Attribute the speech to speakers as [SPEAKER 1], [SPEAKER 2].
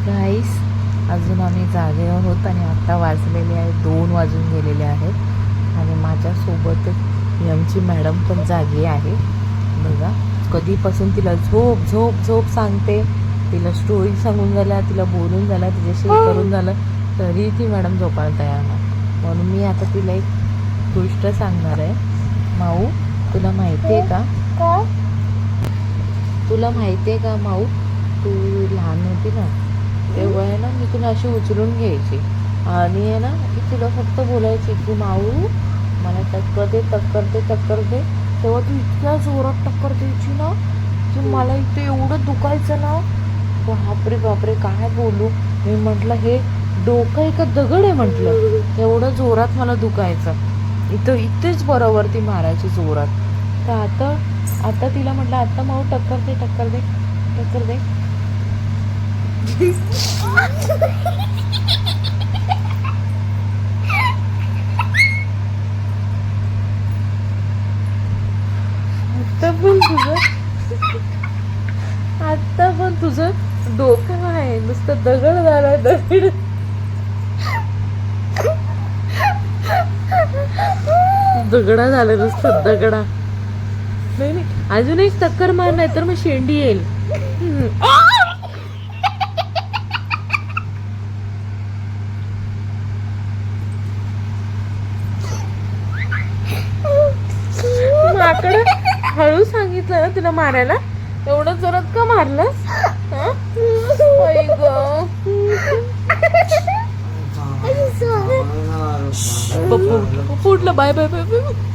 [SPEAKER 1] गाईस, अजून आम्ही जागे आहोत आणि आत्ता वाजलेले आहे 2 वाजून गेलेले आहेत आणि माझ्यासोबतच आमची मॅडम पण जागी आहे. बघा, कधीपासून तिला झोप झोप झोप सांगते, तिला स्टोरी सांगून झाल्या, तिला बोलून झालं, तिच्याशी करून झालं, तरी ती मॅडम झोपायला तयार नाही. म्हणून मी आता तिला एक गोष्ट सांगणार आहे. माऊ, तुला माहिती आहे का, तुला माहिती आहे का माऊ, तू लहान होती ना तेव्हा आहे ना, मी तुला अशी उचलून घ्यायची आणि आहे ना, की तुला फक्त बोलायची की माऊ मला टक्कर दे टक्कर दे टक्कर दे. तेव्हा तू इतक्या जोरात टक्कर द्यायची ना की मला इथे एवढं दुखायचं ना, बापरे बापरे काय बोलू. मी म्हटलं हे डोकं आहे का दगड आहे, म्हटलं एवढं जोरात मला दुखायचं. इथेच बरोबर ती मारायची जोरात. तर आता तिला म्हटलं आता माऊ टक्कर दे टक्कर दे टक्कर दे. आता पण तुझं डोकं आहे नुसतं दगड झालाय दगड. दगडा झालं नुसतं दगडा. नाही नाही, अजून एक टक्कर मार नाही तर मग शेंडी येईल. माकड हळू सांगितलं ना तुला मारायला, एवढं जोरात का मारलंस? फुटलं. Bye bye bye bye.